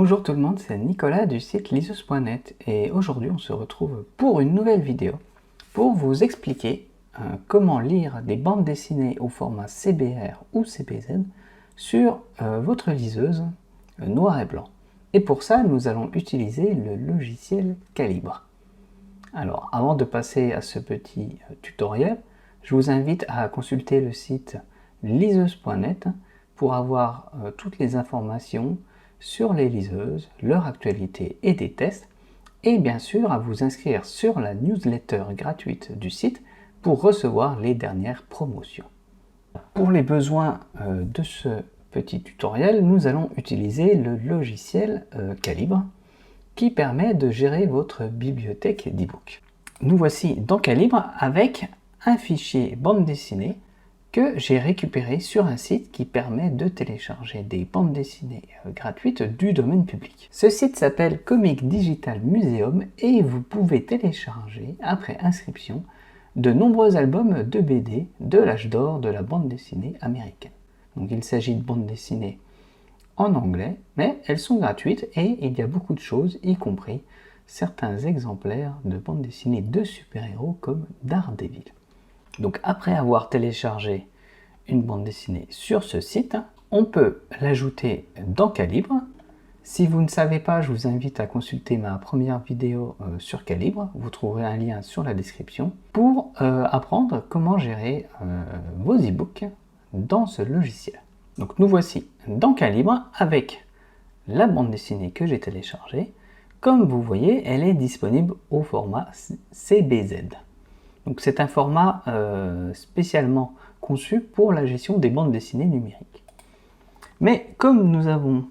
Bonjour tout le monde, c'est Nicolas du site liseuse.net et aujourd'hui on se retrouve pour une nouvelle vidéo pour vous expliquer comment lire des bandes dessinées au format CBR ou CBZ sur votre liseuse noir et blanc. Et pour ça, nous allons utiliser le logiciel Calibre. Alors, avant de passer à ce petit tutoriel, je vous invite à consulter le site liseuse.net pour avoir toutes les informations sur les liseuses, leur actualité et des tests, et bien sûr à vous inscrire sur la newsletter gratuite du site pour recevoir les dernières promotions. Pour les besoins de ce petit tutoriel, nous allons utiliser le logiciel Calibre qui permet de gérer votre bibliothèque d'e-book. Nous voici dans Calibre avec un fichier bande dessinée que j'ai récupéré sur un site qui permet de télécharger des bandes dessinées gratuites du domaine public. Ce site s'appelle Comic Digital Museum et vous pouvez télécharger, après inscription, de nombreux albums de BD de l'âge d'or de la bande dessinée américaine. Donc il s'agit de bandes dessinées en anglais, mais elles sont gratuites et il y a beaucoup de choses, y compris certains exemplaires de bandes dessinées de super-héros comme Daredevil. Donc après avoir téléchargé une bande dessinée sur ce site, on peut l'ajouter dans Calibre. Si vous ne savez pas, je vous invite à consulter ma première vidéo sur Calibre, vous trouverez un lien sur la description, pour apprendre comment gérer vos e-books dans ce logiciel. Donc nous voici dans Calibre avec la bande dessinée que j'ai téléchargée. Comme vous voyez, elle est disponible au format CBZ. Donc c'est un format spécialement conçu pour la gestion des bandes dessinées numériques. Mais comme nous avons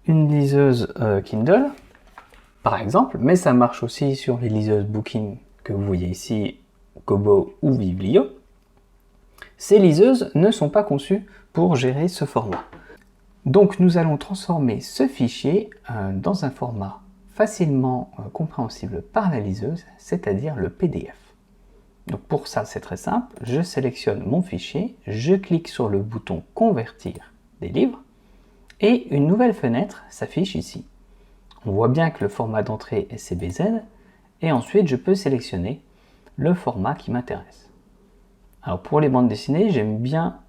une liseuse Kindle, par exemple, mais ça marche aussi sur les liseuses Bookin que vous voyez ici, Kobo ou Biblio, ces liseuses ne sont pas conçues pour gérer ce format. Donc nous allons transformer ce fichier dans un format facilement compréhensible par la liseuse, c'est-à-dire le PDF. Donc pour ça, c'est très simple, je sélectionne mon fichier, je clique sur le bouton « Convertir des livres » et une nouvelle fenêtre s'affiche ici. On voit bien que le format d'entrée est CBZ et ensuite je peux sélectionner le format qui m'intéresse. Alors pour les bandes dessinées, j'aime bien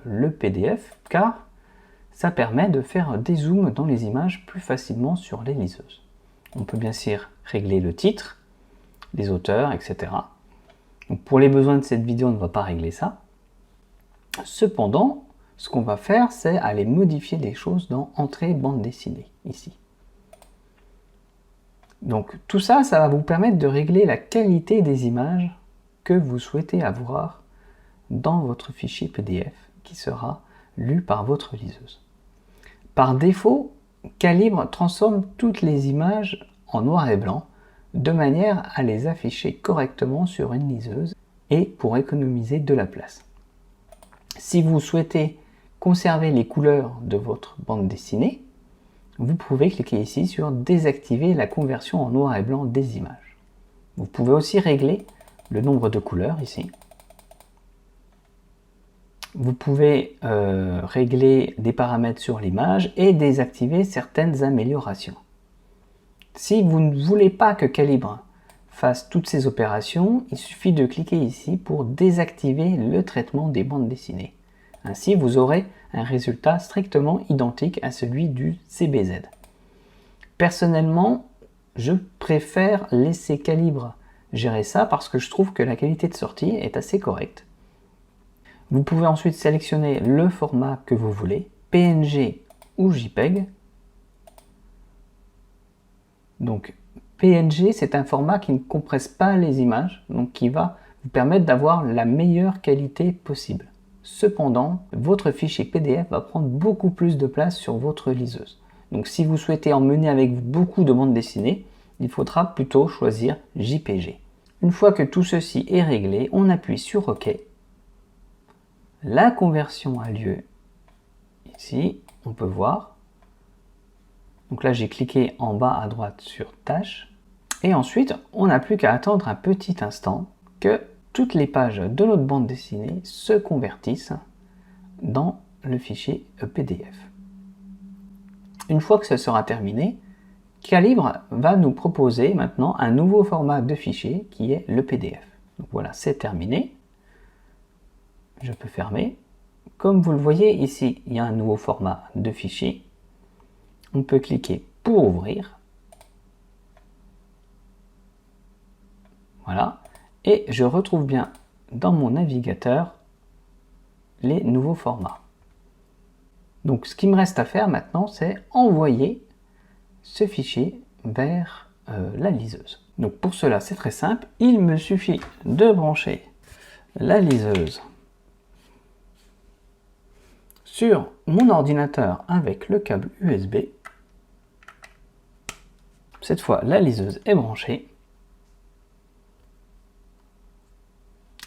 le PDF car ça permet de faire des zooms dans les images plus facilement sur les liseuses. On peut bien sûr régler le titre, les auteurs, etc. Donc pour les besoins de cette vidéo, on ne va pas régler ça. Cependant, ce qu'on va faire, c'est aller modifier des choses dans Entrée bande dessinée, ici. Donc tout ça, ça va vous permettre de régler la qualité des images que vous souhaitez avoir dans votre fichier PDF qui sera lu par votre liseuse. Par défaut, Calibre transforme toutes les images en noir et blanc de manière à les afficher correctement sur une liseuse et pour économiser de la place. Si vous souhaitez conserver les couleurs de votre bande dessinée, vous pouvez cliquer ici sur désactiver la conversion en noir et blanc des images. Vous pouvez aussi régler le nombre de couleurs ici. Vous pouvez régler des paramètres sur l'image et désactiver certaines améliorations. Si vous ne voulez pas que Calibre fasse toutes ces opérations, il suffit de cliquer ici pour désactiver le traitement des bandes dessinées. Ainsi, vous aurez un résultat strictement identique à celui du CBZ. Personnellement, je préfère laisser Calibre gérer ça parce que je trouve que la qualité de sortie est assez correcte. Vous pouvez ensuite sélectionner le format que vous voulez, PNG ou JPEG. Donc PNG, c'est un format qui ne compresse pas les images, donc qui va vous permettre d'avoir la meilleure qualité possible. Cependant, votre fichier PDF va prendre beaucoup plus de place sur votre liseuse. Donc si vous souhaitez emmener avec vous beaucoup de bandes dessinées, il faudra plutôt choisir JPG. Une fois que tout ceci est réglé, on appuie sur OK. La conversion a lieu ici, on peut voir. Donc là, j'ai cliqué en bas à droite sur Tâches. Et ensuite, on n'a plus qu'à attendre un petit instant que toutes les pages de notre bande dessinée se convertissent dans le fichier PDF. Une fois que ce sera terminé, Calibre va nous proposer maintenant un nouveau format de fichier qui est le PDF. Donc voilà, c'est terminé. Je peux fermer. Comme vous le voyez ici, il y a un nouveau format de fichier. On peut cliquer pour ouvrir. Voilà. Et je retrouve bien dans mon navigateur les nouveaux formats. Donc ce qu'il me reste à faire maintenant, c'est envoyer ce fichier vers la liseuse. Donc pour cela, c'est très simple. Il me suffit de brancher la liseuse sur mon ordinateur avec le câble USB. Cette fois, la liseuse est branchée.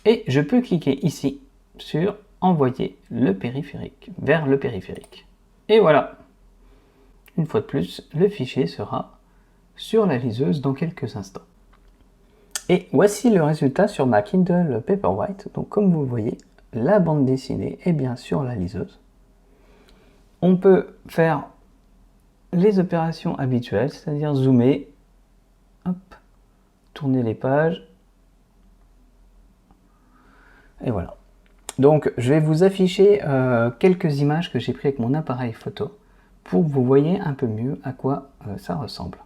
Et je peux cliquer ici sur envoyer le périphérique vers le périphérique. Et voilà. Une fois de plus, le fichier sera sur la liseuse dans quelques instants. Et voici le résultat sur ma Kindle Paperwhite. Donc comme vous le voyez, la bande dessinée est bien sur la liseuse. On peut faire les opérations habituelles, c'est-à-dire zoomer, hop, tourner les pages, et voilà. Donc je vais vous afficher quelques images que j'ai prises avec mon appareil photo pour que vous voyez un peu mieux à quoi ça ressemble.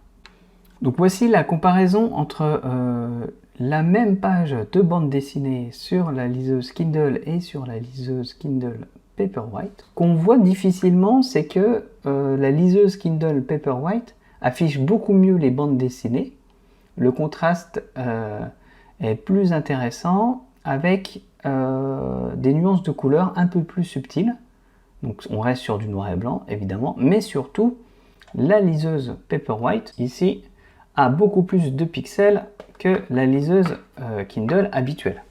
Donc voici la comparaison entre la même page de bande dessinée sur la liseuse Kindle et sur la liseuse Kindle Paperwhite. Qu'on voit difficilement, c'est que la liseuse Kindle Paperwhite affiche beaucoup mieux les bandes dessinées. Le contraste est plus intéressant avec des nuances de couleurs un peu plus subtiles. Donc on reste sur du noir et blanc évidemment, mais surtout la liseuse Paperwhite ici a beaucoup plus de pixels que la liseuse Kindle habituelle.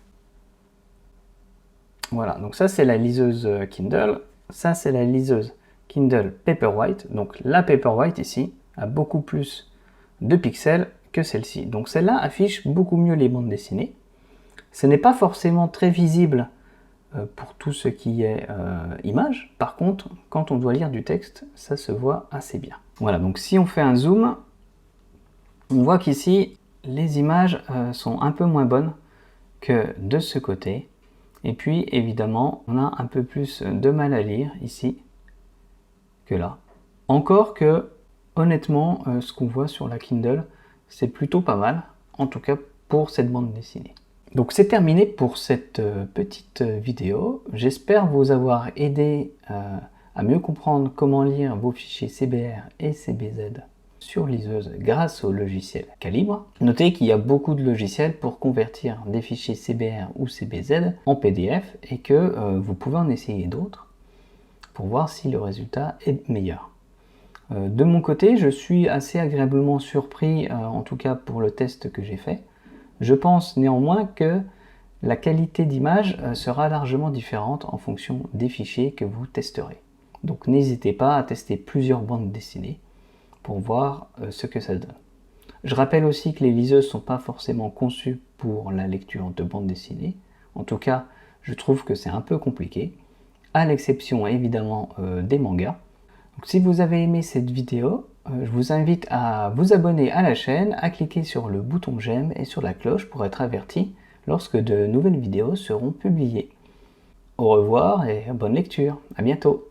Voilà, donc ça c'est la liseuse Kindle, ça c'est la liseuse Kindle Paperwhite. Donc la Paperwhite ici a beaucoup plus de pixels que celle-ci. Donc celle-là affiche beaucoup mieux les bandes dessinées. Ce n'est pas forcément très visible pour tout ce qui est image. Par contre, quand on doit lire du texte, ça se voit assez bien. Voilà, donc si on fait un zoom, on voit qu'ici, les images sont un peu moins bonnes que de ce côté. Et puis, évidemment, on a un peu plus de mal à lire ici que là. Encore que, honnêtement, ce qu'on voit sur la Kindle, c'est plutôt pas mal, en tout cas pour cette bande dessinée. Donc c'est terminé pour cette petite vidéo. J'espère vous avoir aidé à mieux comprendre comment lire vos fichiers CBR et CBZ sur liseuse grâce au logiciel Calibre. Notez qu'il y a beaucoup de logiciels pour convertir des fichiers CBR ou CBZ en PDF et que vous pouvez en essayer d'autres pour voir si le résultat est meilleur. De mon côté, je suis assez agréablement surpris, en tout cas pour le test que j'ai fait. Je pense néanmoins que la qualité d'image sera largement différente en fonction des fichiers que vous testerez. Donc n'hésitez pas à tester plusieurs bandes dessinées pour voir ce que ça donne. Je rappelle aussi que les liseuses ne sont pas forcément conçues pour la lecture de bandes dessinées. En tout cas, je trouve que c'est un peu compliqué, à l'exception évidemment des mangas. Donc, si vous avez aimé cette vidéo, je vous invite à vous abonner à la chaîne, à cliquer sur le bouton j'aime et sur la cloche pour être averti lorsque de nouvelles vidéos seront publiées. Au revoir et bonne lecture, à bientôt.